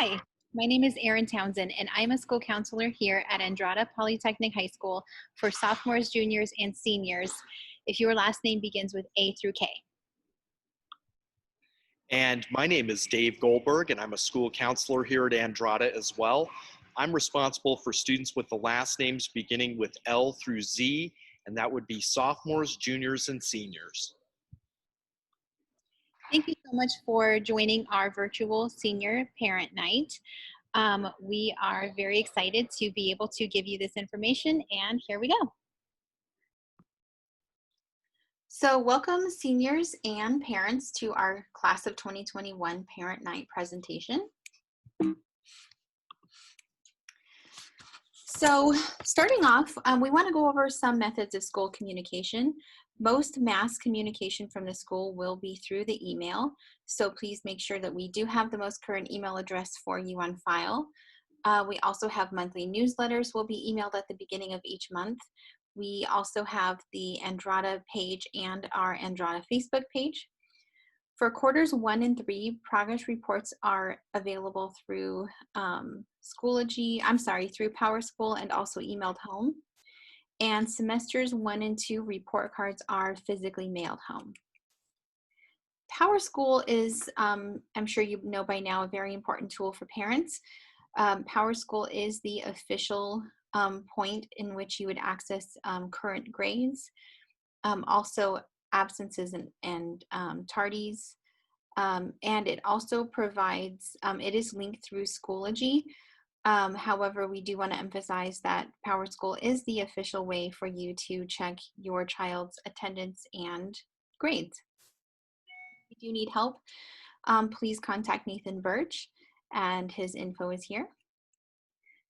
Hi, my name is Erin Townsend, and I'm a school counselor here at Andrada Polytechnic High School for sophomores, juniors, and seniors if your last name begins with A through K. And my name is Dave Goldberg, and I'm a school counselor here at Andrada as well. I'm responsible for students with the last names beginning with L through Z, and that would be sophomores, juniors, and seniors. Thank you so much for joining our virtual senior parent night. We are very excited to be able to give you this information, and here we go. So welcome seniors and parents to our class of 2021 parent night presentation. So starting off, we want to go over some methods of school communication. Most mass communication from the school will be through the email, so please make sure that we do have the most current email address for you on file. We also have monthly newsletters will be emailed at the beginning of each month. We also have the Andrada page and our Andrada Facebook page. For quarters 1 and 3, progress reports are available through through PowerSchool and also emailed home. And semesters 1 and 2 report cards are physically mailed home. PowerSchool is, I'm sure you know by now, a very important tool for parents. PowerSchool is the official point in which you would access current grades, also absences and tardies, and it also provides, it is linked through Schoology. However, we do want to emphasize that PowerSchool is the official way for you to check your child's attendance and grades. If you do need help, please contact Nathan Birch, and his info is here.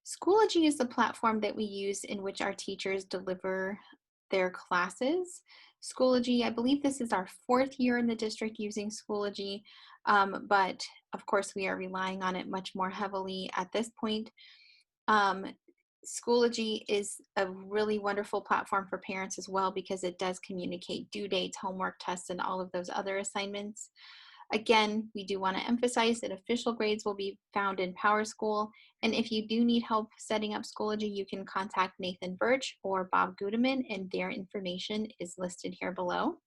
Schoology is the platform that we use in which our teachers deliver their classes. Schoology, I believe this is our 4th year in the district using Schoology, but of course we are relying on it much more heavily at this point. Schoology is a really wonderful platform for parents as well because it does communicate due dates, homework, tests, and all of those other assignments. Again, we do want to emphasize that official grades will be found in PowerSchool, and if you do need help setting up Schoology, you can contact Nathan Birch or Bob Gudeman, and their information is listed here below.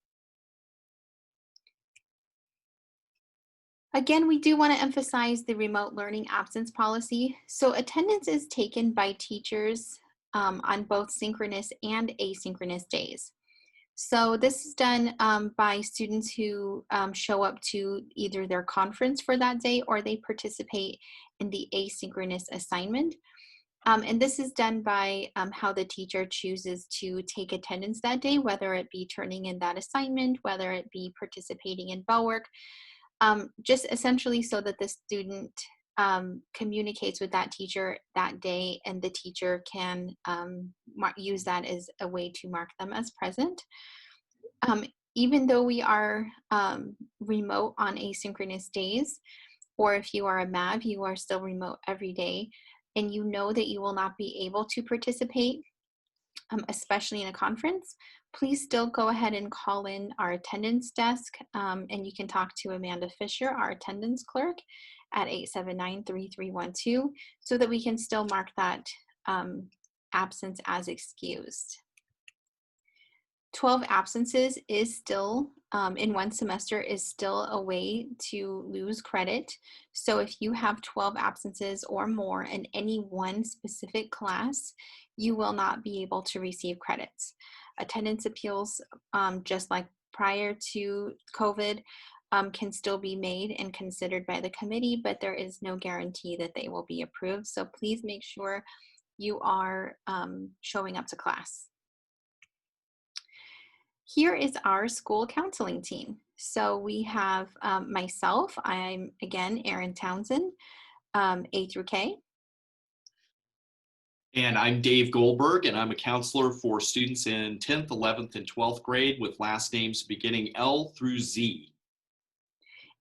Again, we do want to emphasize the remote learning absence policy. So attendance is taken by teachers on both synchronous and asynchronous days. So this is done by students who show up to either their conference for that day or they participate in the asynchronous assignment. And this is done by how the teacher chooses to take attendance that day, whether it be turning in that assignment, whether it be participating in bell work, just essentially so that the student communicates with that teacher that day, and the teacher can use that as a way to mark them as present. Even though we are remote on asynchronous days, or if you are a MAV, you are still remote every day, and you know that you will not be able to participate, especially in a conference, please still go ahead and call in our attendance desk, and you can talk to Amanda Fisher, our attendance clerk, at 879-3312, so that we can still mark that absence as excused. 12 absences is still, in one semester, is still a way to lose credit. So if you have 12 absences or more in any one specific class, you will not be able to receive credits. Attendance appeals, just like prior to COVID, can still be made and considered by the committee, but there is no guarantee that they will be approved. So please make sure you are showing up to class. Here is our school counseling team. So we have myself, I'm again Erin Townsend, A through K. And I'm Dave Goldberg, and I'm a counselor for students in 10th, 11th, and 12th grade with last names beginning L through Z.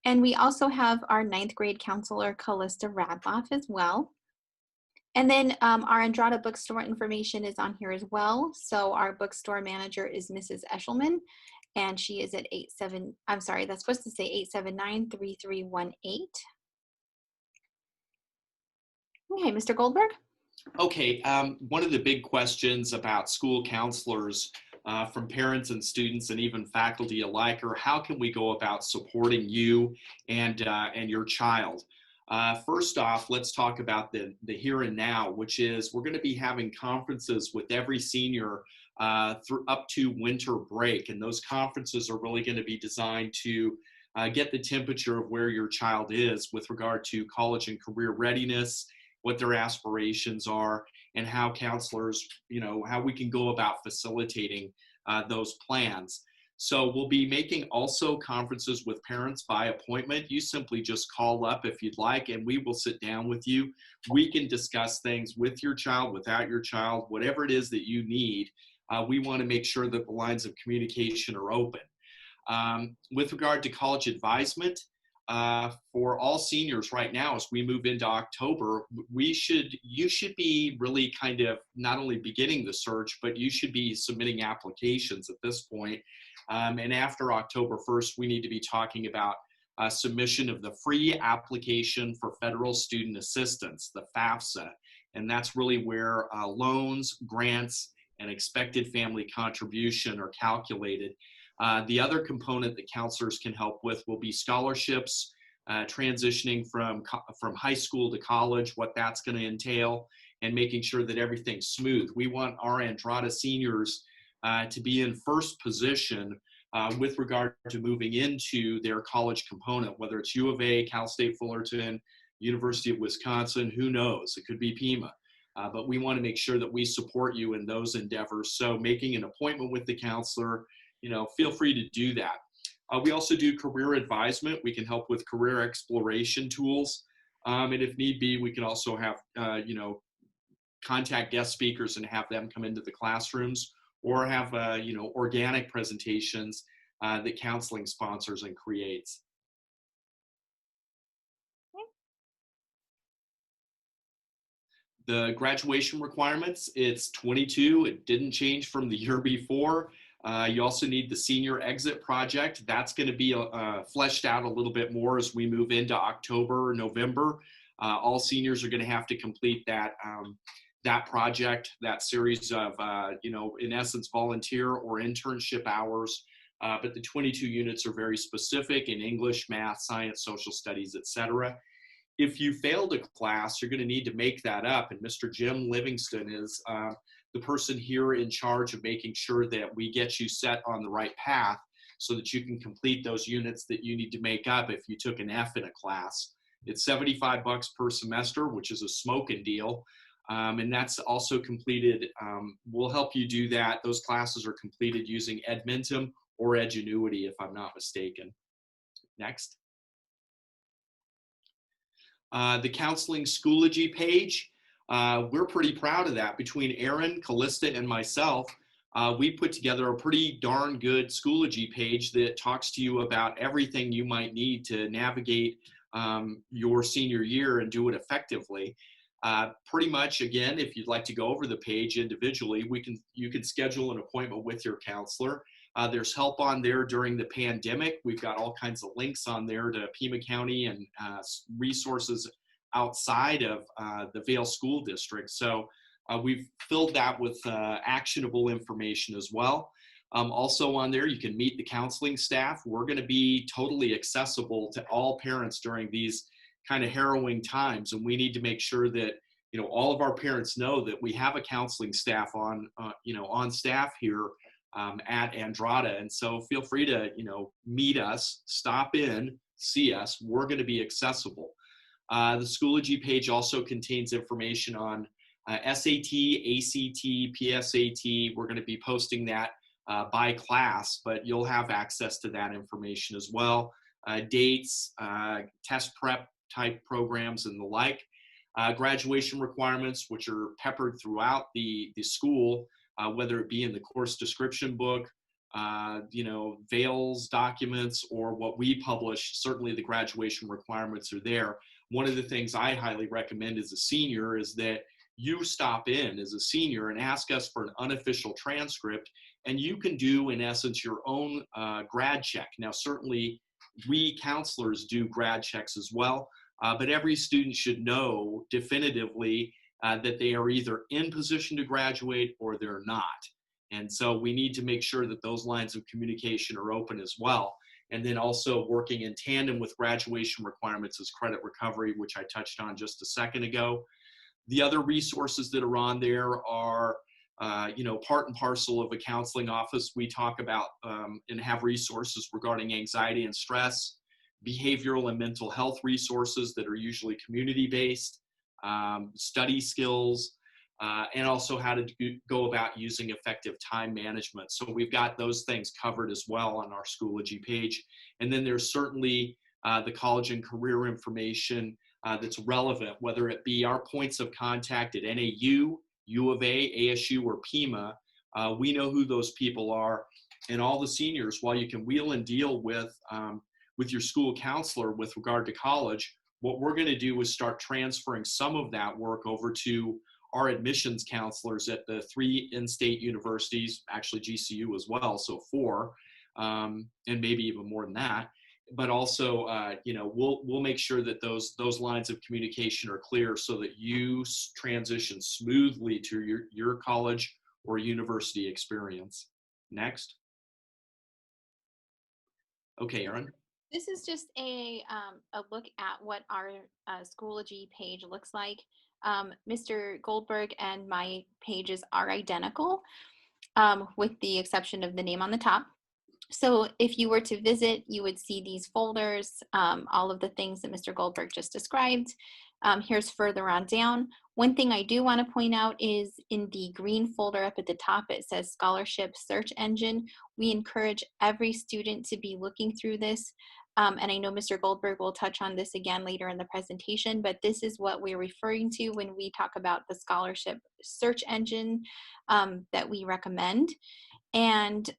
And we also have our 9th grade counselor, Callista Radloff, as well. And then our Andrada bookstore information is on here as well. So our bookstore manager is Mrs. Eshelman, and she is at 879-3318. Okay, Mr. Goldberg? Okay, one of the big questions about school counselors from parents and students and even faculty alike are how can we go about supporting you and your child? First off, let's talk about the here and now, which is we're going to be having conferences with every senior through up to winter break, and those conferences are really going to be designed to get the temperature of where your child is with regard to college and career readiness, what their aspirations are, and how counselors, how we can go about facilitating those plans. So we'll be making also conferences with parents by appointment. You simply just call up if you'd like, and we will sit down with you. We can discuss things with your child, without your child, whatever it is that you need. We want to make sure that the lines of communication are open. With regard to college advisement, for all seniors right now, as we move into October, you should be really kind of not only beginning the search, but you should be submitting applications at this point. And after October 1st, we need to be talking about submission of the free application for federal student assistance, the FAFSA. And that's really where loans, grants, and expected family contribution are calculated. The other component that counselors can help with will be scholarships, transitioning from high school to college, what that's going to entail, and making sure that everything's smooth. We want our Andrada seniors to be in first position with regard to moving into their college component, whether it's U of A, Cal State Fullerton, University of Wisconsin, who knows? It could be Pima. But we want to make sure that we support you in those endeavors. So making an appointment with the counselor, feel free to do that. We also do career advisement. We can help with career exploration tools. And if need be, we can also have, contact guest speakers and have them come into the classrooms, or have, organic presentations that counseling sponsors and creates. The graduation requirements, it's 22. It didn't change from the year before. You also need the senior exit project. That's going to be fleshed out a little bit more as we move into October, November. All seniors are going to have to complete that project, that series of, in essence, volunteer or internship hours. But the 22 units are very specific in English, math, science, social studies, etc. If you failed a class, you're going to need to make that up. And Mr. Jim Livingston is the person here in charge of making sure that we get you set on the right path so that you can complete those units that you need to make up if you took an F in a class. It's $75 per semester, which is a smoking deal. And that's also completed. We'll help you do that. Those classes are completed using Edmentum or Edgenuity, if I'm not mistaken. Next. The counseling Schoology page, we're pretty proud of that. Between Aaron, Callista, and myself, we put together a pretty darn good Schoology page that talks to you about everything you might need to navigate your senior year and do it effectively. Pretty much, again, if you'd like to go over the page individually, you can schedule an appointment with your counselor. There's help on there during the pandemic. We've got all kinds of links on there to Pima County and resources outside of the Vail School District. So we've filled that with actionable information as well. Also on there, you can meet the counseling staff. We're going to be totally accessible to all parents during these kind of harrowing times, and we need to make sure that all of our parents know that we have a counseling staff on staff here at Andrada. And so feel free to meet us, stop in, see us. We're going to be accessible. The Schoology page also contains information on SAT, ACT, PSAT. We're going to be posting that by class, but you'll have access to that information as well. Dates, test prep type programs, and the like. Graduation requirements, which are peppered throughout the school, whether it be in the course description book, Vail's documents, or what we publish. Certainly the graduation requirements are there. One of the things I highly recommend as a senior is that you stop in as a senior and ask us for an unofficial transcript, and you can do, in essence, your own grad check. Now, certainly we counselors do grad checks as well, but every student should know definitively that they are either in position to graduate or they're not. And so we need to make sure that those lines of communication are open as well. And then also working in tandem with graduation requirements is credit recovery, which I touched on just a second ago. The other resources that are on there are, part and parcel of a counseling office. We talk about and have resources regarding anxiety and stress, behavioral and mental health resources that are usually community-based, study skills, and also how to go about using effective time management. So we've got those things covered as well on our Schoology page. And then there's certainly the college and career information that's relevant, whether it be our points of contact at NAU, U of A, ASU, or PEMA. We know who those people are. And all the seniors, while you can wheel and deal with your school counselor with regard to college, what we're going to do is start transferring some of that work over to our admissions counselors at the 3 in-state universities, actually GCU as well, so 4, and maybe even more than that. But also, we'll make sure that those lines of communication are clear so that you transition smoothly to your college or university experience. Next. Okay, Erin. This is just a look at what our Schoology page looks like. Mr. Goldberg and my pages are identical, with the exception of the name on the top. So if you were to visit, you would see these folders, all of the things that Mr. Goldberg just described. Here's further on down. One thing I do want to point out is in the green folder up at the top, it says Scholarship Search Engine. We encourage every student to be looking through this. And I know Mr. Goldberg will touch on this again later in the presentation, but this is what we're referring to when we talk about the scholarship search engine that we recommend. And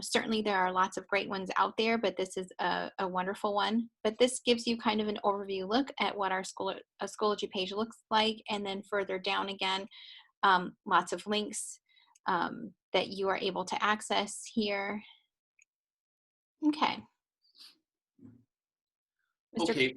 certainly there are lots of great ones out there, but this is a wonderful one. But this gives you kind of an overview look at what our Schoology page looks like. And then further down again, lots of links that you are able to access here. Okay. Okay,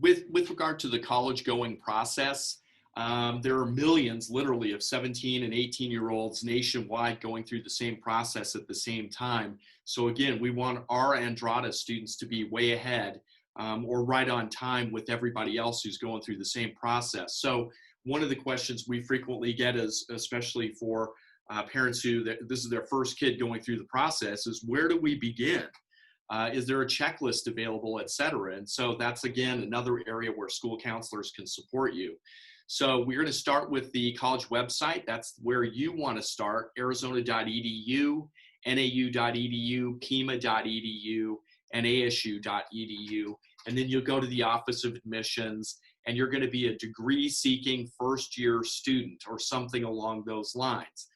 with regard to the college going process, there are millions literally of 17 and 18-year-olds nationwide going through the same process at the same time. So again, we want our Andrada students to be way ahead or right on time with everybody else who's going through the same process. So one of the questions we frequently get is, especially for parents who this is their first kid going through the process, is where do we begin? Is there a checklist available, et cetera? And so that's, again, another area where school counselors can support you. So we're going to start with the college website. That's where you want to start: arizona.edu, nau.edu, pima.edu, and asu.edu. And then you'll go to the Office of Admissions, and you're going to be a degree-seeking first-year student or something along those lines.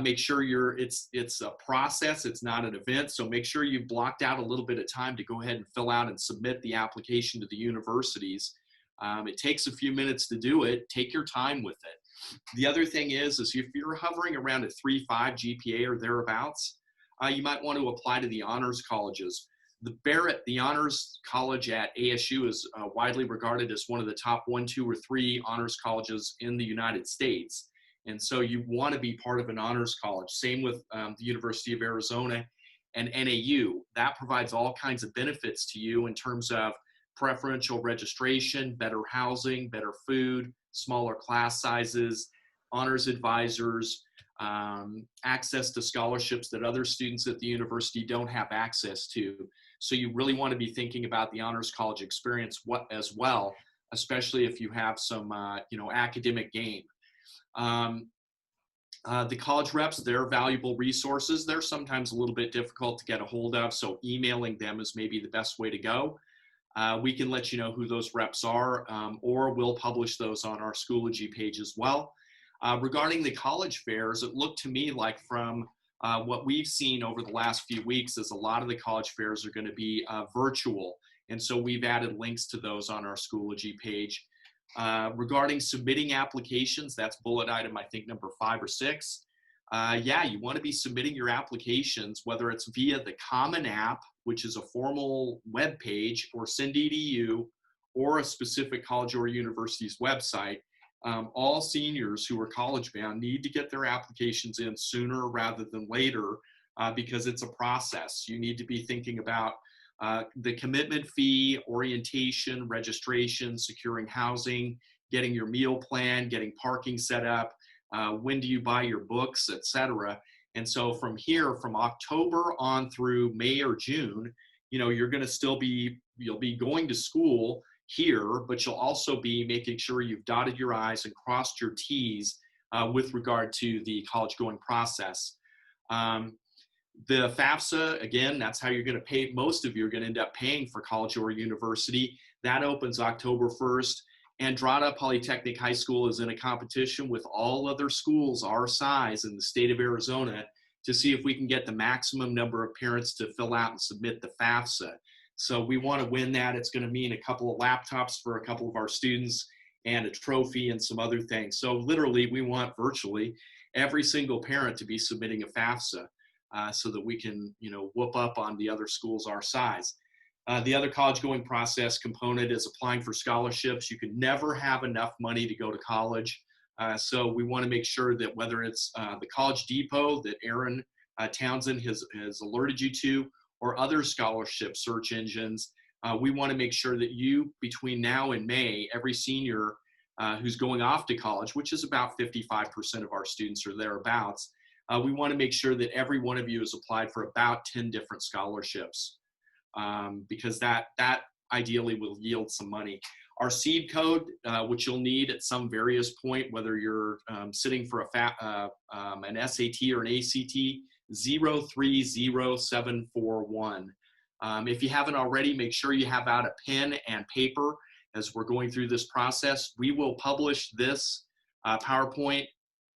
Make sure it's a process, it's not an event, so make sure you've blocked out a little bit of time to go ahead and fill out and submit the application to the universities. It takes a few minutes to do it. Take your time with it. The other thing is if you're hovering around a 3.5 GPA or thereabouts, you might want to apply to the honors colleges. The Barrett, the honors college at ASU, is widely regarded as one of the top 1, 2, or 3 honors colleges in the United States. And so you want to be part of an honors college. Same with the University of Arizona and NAU. That provides all kinds of benefits to you in terms of preferential registration, better housing, better food, smaller class sizes, honors advisors, access to scholarships that other students at the university don't have access to. So you really want to be thinking about the honors college experience as well, especially if you have some academic gain. The college reps, they're valuable resources. They're sometimes a little bit difficult to get a hold of, so emailing them is maybe the best way to go. We can let you know who those reps are, or we'll publish those on our Schoology page as well. Regarding the college fairs, it looked to me like from what we've seen over the last few weeks is a lot of the college fairs are going to be virtual, and so we've added links to those on our Schoology page. Regarding submitting applications, that's bullet item, I think, number 5 or 6. You want to be submitting your applications, whether it's via the Common App, which is a formal web page, or Send.edu, or a specific college or university's website, all seniors who are college bound need to get their applications in sooner rather than later, because it's a process. You need to be thinking about the commitment fee, orientation, registration, securing housing, getting your meal plan, getting parking set up, when do you buy your books, etc. And so from here, from October on through May or June, you're going to you'll be going to school here, but you'll also be making sure you've dotted your I's and crossed your T's with regard to the college going process. The FAFSA, again, that's how you're going to pay. Most of you are going to end up paying for college or university. That opens October 1st. Andrada Polytechnic High School is in a competition with all other schools our size in the state of Arizona to see if we can get the maximum number of parents to fill out and submit the FAFSA. So we want to win that. It's going to mean a couple of laptops for a couple of our students and a trophy and some other things. So literally, we want virtually every single parent to be submitting a FAFSA so that we can, whoop up on the other schools our size. The other college going process component is applying for scholarships. You can never have enough money to go to college. So we want to make sure that whether it's the College Depot that Aaron Townsend has alerted you to, or other scholarship search engines, we want to make sure that you, between now and May, every senior who's going off to college, which is about 55% of our students or thereabouts, we want to make sure that every one of you has applied for about 10 different scholarships. Because that ideally will yield some money. Our seed code, which you'll need at some various point, whether you're sitting for an SAT or an ACT, 030741. If you haven't already, make sure you have out a pen and paper as we're going through this process. We will publish this PowerPoint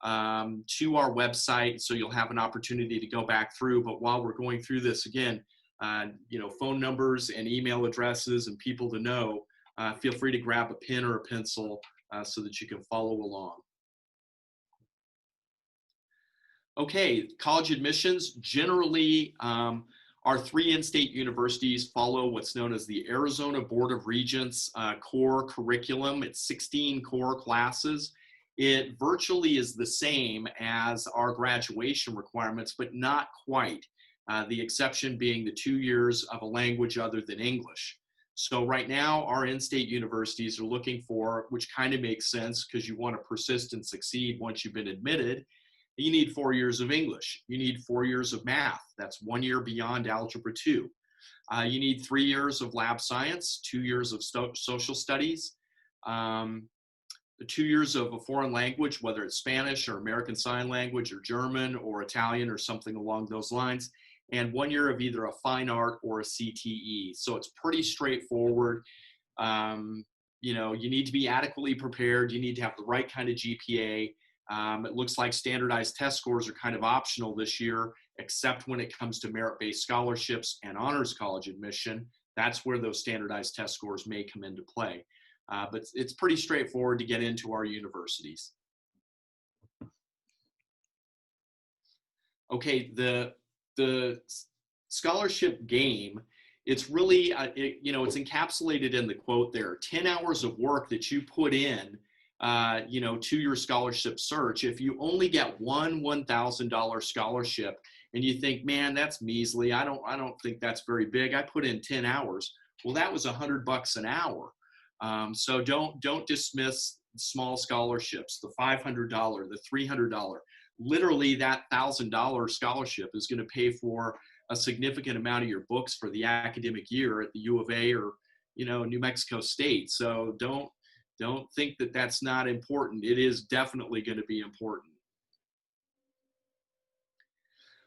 to our website, so you'll have an opportunity to go back through. But while we're going through this again, phone numbers and email addresses and people to know, feel free to grab a pen or a pencil so that you can follow along. Okay, college admissions. Generally, our 3 in-state universities follow what's known as the Arizona Board of Regents core curriculum. It's 16 core classes. It virtually is the same as our graduation requirements, but not quite. The exception being the 2 years of a language other than English. So right now, our in-state universities are looking for, which kind of makes sense because you want to persist and succeed once you've been admitted, you need 4 years of English. You need 4 years of math. That's 1 year beyond Algebra 2. You need 3 years of lab science, 2 years of social studies, 2 years of a foreign language, whether it's Spanish or American Sign Language or German or Italian or something along those lines, and 1 year of either a fine art or a CTE. So it's pretty straightforward. You need to be adequately prepared. You need to have the right kind of GPA. It looks like standardized test scores are kind of optional this year, except when it comes to merit-based scholarships and honors college admission. That's where those standardized test scores may come into play. But it's pretty straightforward to get into our universities. Okay, the scholarship game, it's really, it's encapsulated in the quote there, 10 hours of work that you put in, to your scholarship search. If you only get one $1,000 scholarship and you think, man, that's measly, I don't think that's very big, I put in 10 hours. Well, that was $100 an hour. So don't dismiss small scholarships, the $500, the $300. Literally, that $1,000 scholarship is going to pay for a significant amount of your books for the academic year at the U of A or, New Mexico State. So don't think that that's not important. It is definitely going to be important.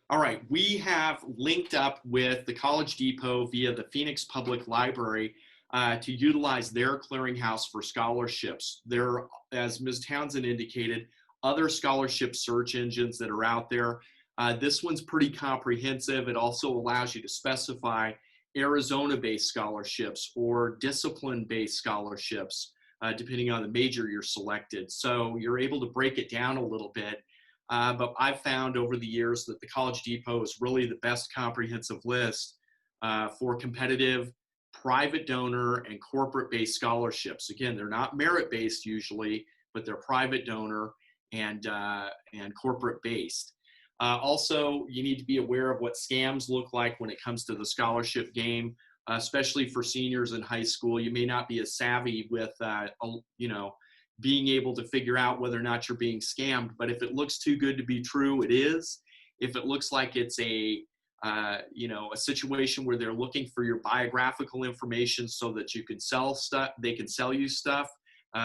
All right, we have linked up with the College Depot via the Phoenix Public Library to utilize their clearinghouse for scholarships. There, as Ms. Townsend indicated, other scholarship search engines that are out there. This one's pretty comprehensive. It also allows you to specify Arizona-based scholarships or discipline-based scholarships, depending on the major you're selected. So you're able to break it down a little bit. But I've found over the years that the College Depot is really the best comprehensive list for competitive, private donor and corporate-based scholarships. Again, they're not merit-based usually, but they're private donor and corporate-based. Also, you need to be aware of what scams look like when it comes to the scholarship game, especially for seniors in high school. You may not be as savvy with, being able to figure out whether or not you're being scammed, but if it looks too good to be true, it is. If it looks like it's a situation where they're looking for your biographical information so that you can sell stuff, they can sell you stuff,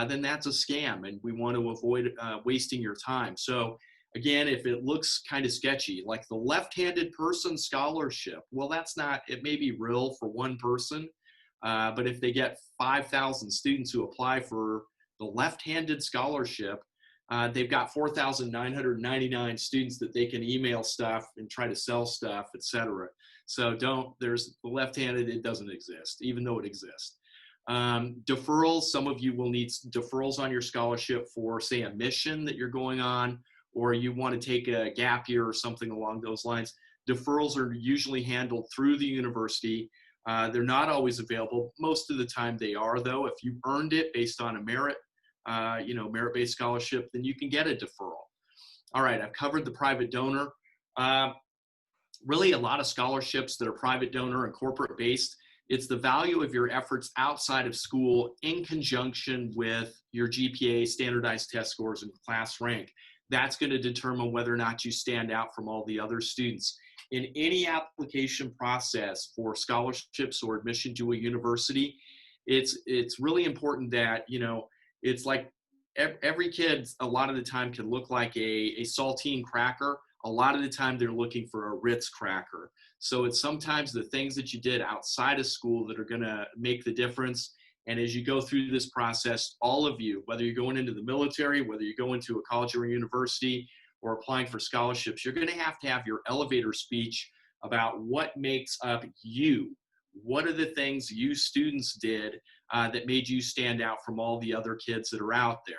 then that's a scam, and we want to avoid wasting your time. So again, if it looks kind of sketchy, like the left-handed person scholarship, well, it may be real for one person, but if they get 5,000 students who apply for the left-handed scholarship, they've got 4,999 students that they can email stuff and try to sell stuff, etc. So there's the left-handed, it doesn't exist, even though it exists. Deferrals, some of you will need deferrals on your scholarship for, say, a mission that you're going on, or you want to take a gap year or something along those lines. Deferrals are usually handled through the university. They're not always available. Most of the time they are, though. If you earned it based on a merit-based scholarship, then you can get a deferral. All right, I've covered the private donor. Really, a lot of scholarships that are private donor and corporate-based, it's the value of your efforts outside of school in conjunction with your GPA, standardized test scores, and class rank. That's going to determine whether or not you stand out from all the other students. In any application process for scholarships or admission to a university, it's really important that, it's like every kid a lot of the time can look like a saltine cracker. A lot of the time they're looking for a Ritz cracker. So it's sometimes the things that you did outside of school that are going to make the difference. And as you go through this process, all of you, whether you're going into the military, whether you go into a college or a university, or applying for scholarships, you're going to have your elevator speech about what makes up you. What are the things you students did that made you stand out from all the other kids that are out there?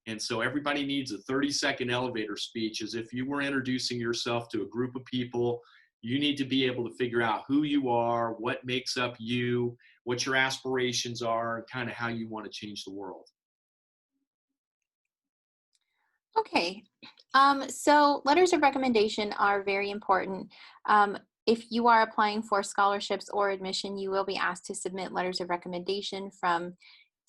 And so everybody needs a 30-second elevator speech, as if you were introducing yourself to a group of people. You need to be able to figure out who you are, what makes up you, what your aspirations are, and kind of how you want to change the world. Okay, so letters of recommendation are very important. If you are applying for scholarships or admission, you will be asked to submit letters of recommendation from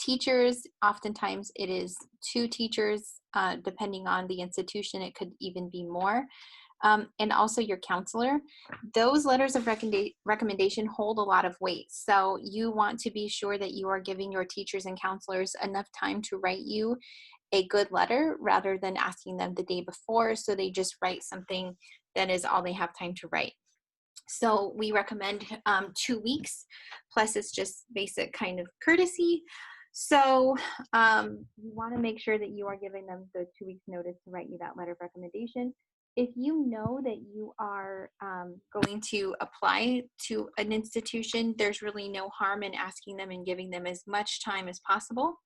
teachers. Oftentimes it is 2 teachers, depending on the institution, it could even be more. And also your counselor. Those letters of recommendation hold a lot of weight. So you want to be sure that you are giving your teachers and counselors enough time to write you a good letter rather than asking them the day before, so they just write something that is all they have time to write. So we recommend 2 weeks, plus it's just basic kind of courtesy. So you want to make sure that you are giving them the 2 weeks notice to write you that letter of recommendation. If you know that you are going to apply to an institution, there's really no harm in asking them and giving them as much time as possible.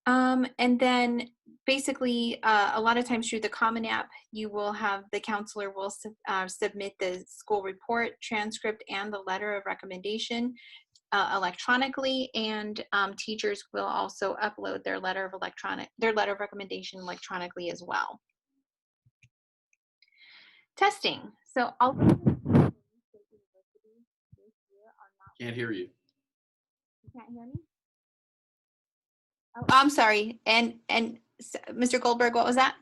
And then basically, a lot of times through the Common App, you will have the counselor will submit the school report, transcript, and the letter of recommendation electronically, and teachers will also upload their letter of recommendation electronically as well. Testing. So Can't hear you. You can't hear me? Oh, I'm sorry. And Mr. Goldberg, what was that?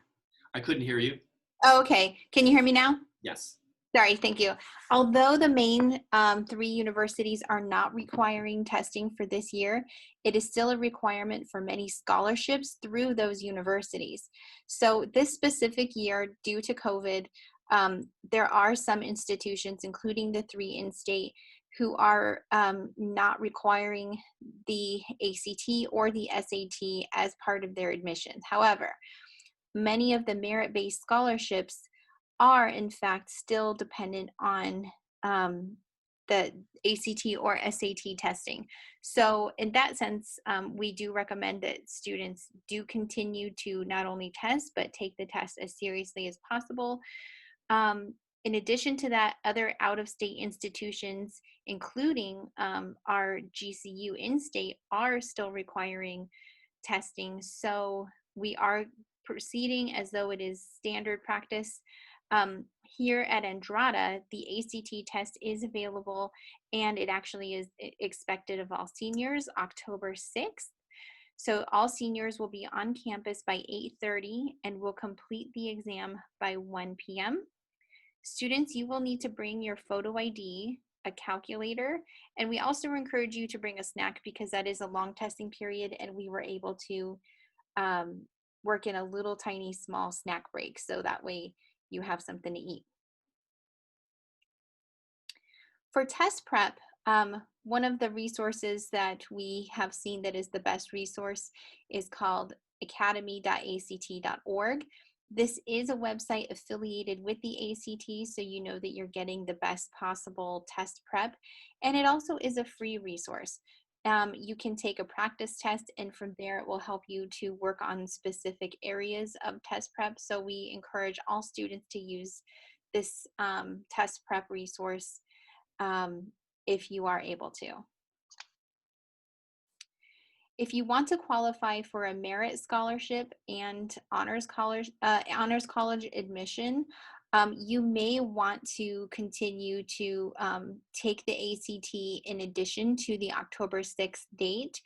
I couldn't hear you. Oh, okay. Can you hear me now? Yes. Sorry, thank you. Although the main 3 universities are not requiring testing for this year, it is still a requirement for many scholarships through those universities. So this specific year, due to COVID, there are some institutions, including the 3 in-state, who are not requiring the ACT or the SAT as part of their admissions. However, many of the merit-based scholarships are in fact still dependent on the ACT or SAT testing. So in that sense, we do recommend that students do continue to not only test, but take the test as seriously as possible. In addition to that, other out-of-state institutions, including our GCU in-state, are still requiring testing. So we are proceeding as though it is standard practice. Here at Andrada, the ACT test is available, and it actually is expected of all seniors October 6th. So all seniors will be on campus by 8:30 and will complete the exam by 1 p.m. Students, you will need to bring your photo ID, a calculator, and we also encourage you to bring a snack because that is a long testing period and we were able to work in a little tiny small snack break so that way you have something to eat. For test prep, one of the resources that we have seen that is the best resource is called academy.act.org. This is a website affiliated with the ACT, so you know that you're getting the best possible test prep. And it also is a free resource. You can take a practice test, and from there it will help you to work on specific areas of test prep. So we encourage all students to use this test prep resource if you are able to. If you want to qualify for a merit scholarship and honors college admission, you may want to continue to take the ACT in addition to the October 6th date.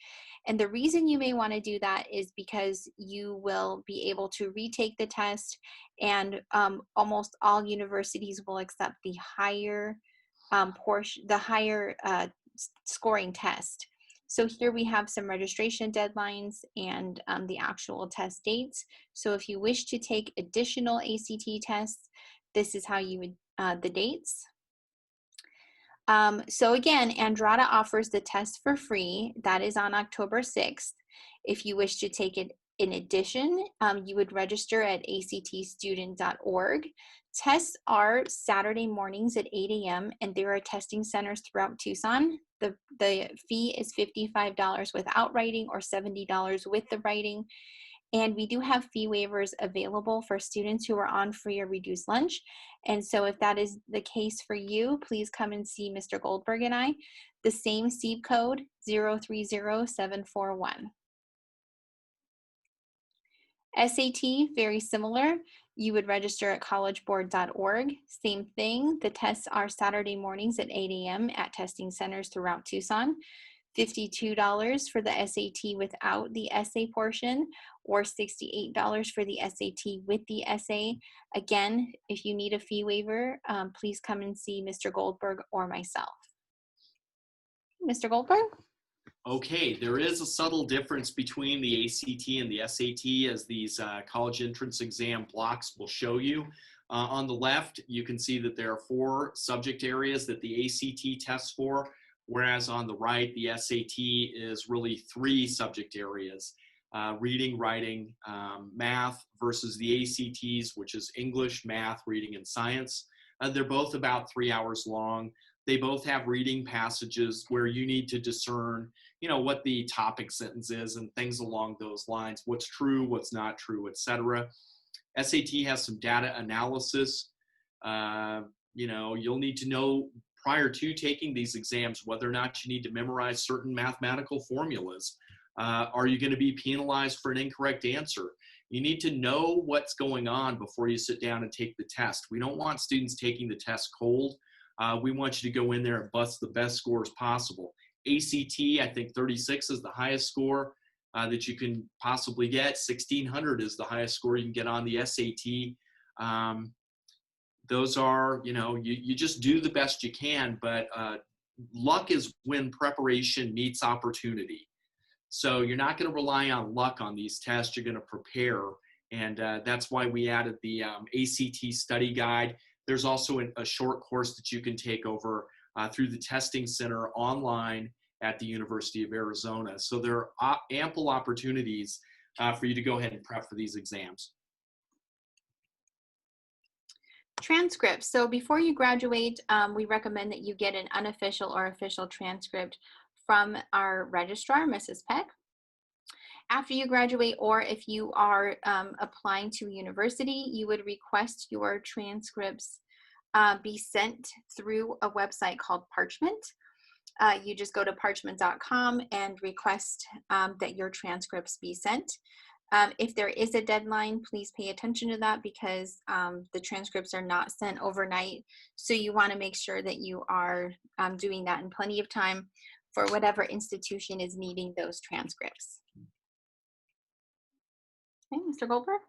And the reason you may want to do that is because you will be able to retake the test, and almost all universities will accept the higher scoring test. So here we have some registration deadlines and the actual test dates. So if you wish to take additional ACT tests, this is how you would, the dates. So again, Andrada offers the test for free. That is on October 6th. If you wish to take it in addition, you would register at actstudent.org. Tests are Saturday mornings at 8 a.m. and there are testing centers throughout Tucson. The fee is $55 without writing or $70 with the writing. And we do have fee waivers available for students who are on free or reduced lunch. And so if that is the case for you, please come and see Mr. Goldberg and I. The same SEEB code 030741. SAT, very similar. You would register at collegeboard.org. Same thing. The tests are Saturday mornings at 8 a.m. at testing centers throughout Tucson. $52 for the SAT without the essay portion, or $68 for the SAT with the essay. Again, if you need a fee waiver, please come and see Mr. Goldberg or myself. Mr. Goldberg? Okay, there is a subtle difference between the ACT and the SAT, as these college entrance exam blocks will show you. On the left, you can see that there are 4 subject areas that the ACT tests for, whereas on the right, the SAT is really 3 subject areas: reading, writing, math, versus the ACTs, which is English, math, reading, and science. They're both about 3 hours long. They both have reading passages where you need to discern, you know, what the topic sentence is and things along those lines, what's true, what's not true, etc. SAT has some data analysis. You know, you'll need to know prior to taking these exams whether or not you need to memorize certain mathematical formulas. Are you going to be penalized for an incorrect answer? You need to know what's going on before you sit down and take the test. We don't want students taking the test cold. We want you to go in there and bust the best scores possible. ACT, I think 36 is the highest score that you can possibly get. 1600 is the highest score you can get on the SAT. Those are, you know, you just do the best you can, but luck is when preparation meets opportunity. So you're not going to rely on luck on these tests. You're going to prepare, and that's why we added the ACT study guide. There's also a short course that you can take over through the testing center online at the University of Arizona. So there are ample opportunities for you to go ahead and prep for these exams. Transcripts. So before you graduate, we recommend that you get an unofficial or official transcript from our registrar, Mrs. Peck. After you graduate, or if you are applying to a university, you would request your transcripts be sent through a website called Parchment. You just go to parchment.com and request that your transcripts be sent. If there is a deadline, please pay attention to that because the transcripts are not sent overnight. So you want to make sure that you are doing that in plenty of time for whatever institution is needing those transcripts. Okay, Mr. Goldberg?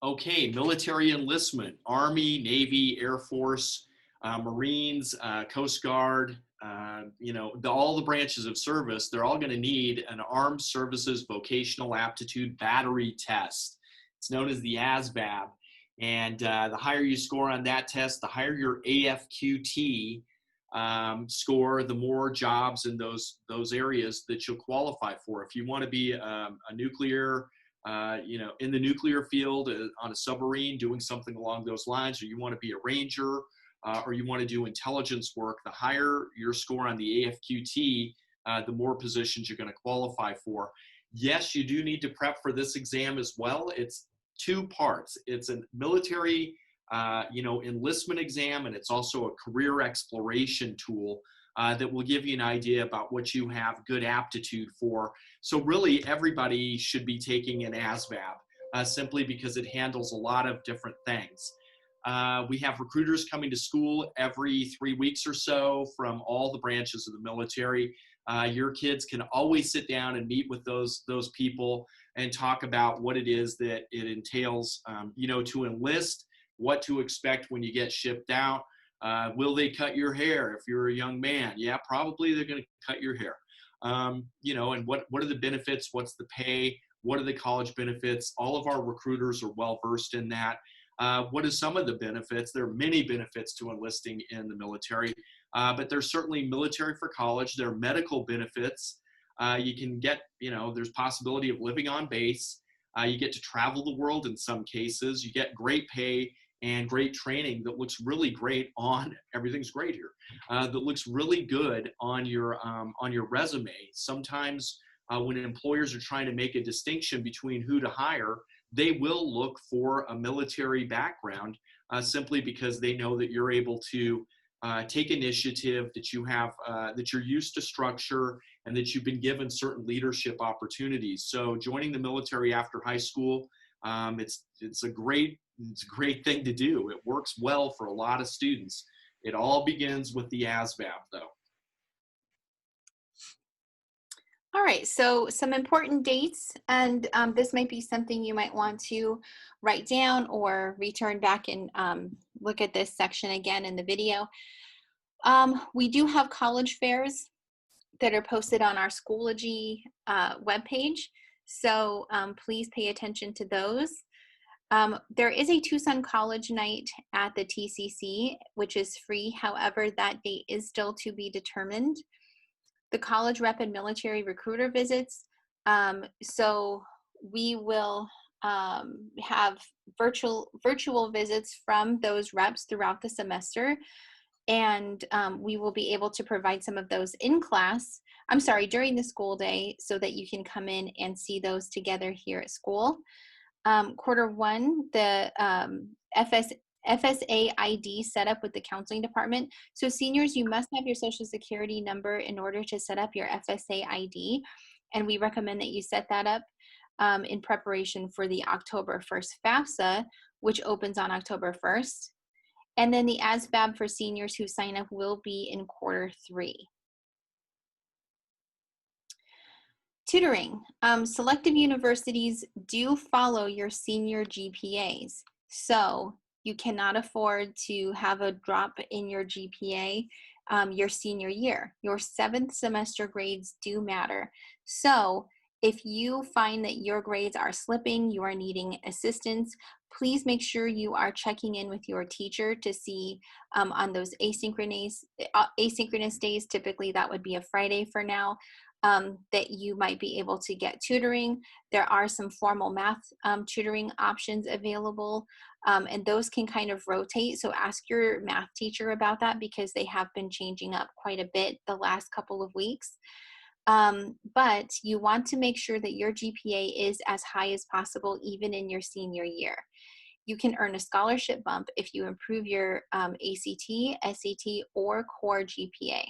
Okay, military enlistment, Army, Navy, Air Force, Marines, Coast Guard, all the branches of service, they're all going to need an Armed Services Vocational Aptitude Battery Test. It's known as the ASVAB. And the higher you score on that test, the higher your AFQT score, the more jobs in those areas that you'll qualify for. If you want to be a nuclear in the nuclear field on a submarine doing something along those lines, or you want to be a ranger, or you want to do intelligence work, the higher your score on the AFQT, the more positions you're going to qualify for. Yes, you do need to prep for this exam as well. It's two parts. It's a military enlistment exam, and it's also a career exploration tool that will give you an idea about what you have good aptitude for. So really everybody should be taking an ASVAB simply because it handles a lot of different things. We have recruiters coming to school every 3 weeks or so from all the branches of the military. Your kids can always sit down and meet with those people and talk about what it is that it entails, to enlist, what to expect when you get shipped out. Will they cut your hair if you're a young man? Yeah, probably they're going to cut your hair. And what are the benefits? What's the pay? What are the college benefits? All of our recruiters are well versed in that. What are some of the benefits? There are many benefits to enlisting in the military, but there's certainly military for college. There are medical benefits. You can get, there's possibility of living on base. You get to travel the world in some cases. You get great pay and great training that looks really great on, everything's great here, that looks really good on your resume. Sometimes when employers are trying to make a distinction between who to hire, they will look for a military background simply because they know that you're able to take initiative, that you have, that you're used to structure, and that you've been given certain leadership opportunities. So joining the military after high school, it's a great thing to do. It works well for a lot of students. It all begins with the ASVAB, though. All right, so some important dates, and this might be something you might want to write down or return back and look at this section again in the video. We do have college fairs that are posted on our Schoology webpage, so please pay attention to those. There is a Tucson College Night at the TCC, which is free. However, that date is still to be determined. The college rep and military recruiter visits. So we will have virtual visits from those reps throughout the semester. And we will be able to provide some of those in class, during the school day, so that you can come in and see those together here at school. Quarter one, the FSA ID set up with the counseling department. So seniors, you must have your social security number in order to set up your FSA ID. And we recommend that you set that up in preparation for the October 1st FAFSA, which opens on October 1st. And then the ASVAB for seniors who sign up will be in quarter three. Tutoring. Selective universities do follow your senior GPAs. So you cannot afford to have a drop in your GPA your senior year. Your 7th semester grades do matter. So if you find that your grades are slipping, you are needing assistance, please make sure you are checking in with your teacher to see on those asynchronous days, typically that would be a Friday for now, that you might be able to get tutoring. There are some formal math tutoring options available, and those can kind of rotate. So ask your math teacher about that because they have been changing up quite a bit the last couple of weeks. But you want to make sure that your GPA is as high as possible, even in your senior year. You can earn a scholarship bump if you improve your ACT, SAT, or core GPA.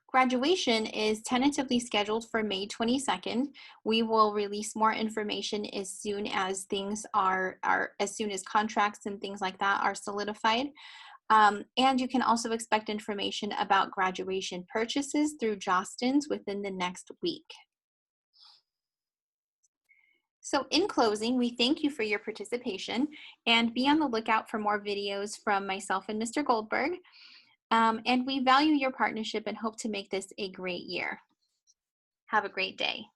Graduation is tentatively scheduled for May 22nd. We will release more information as soon as things as soon as contracts and things like that are solidified. And you can also expect information about graduation purchases through Jostens within the next week. So in closing, we thank you for your participation and be on the lookout for more videos from myself and Mr. Goldberg. And we value your partnership and hope to make this a great year. Have a great day.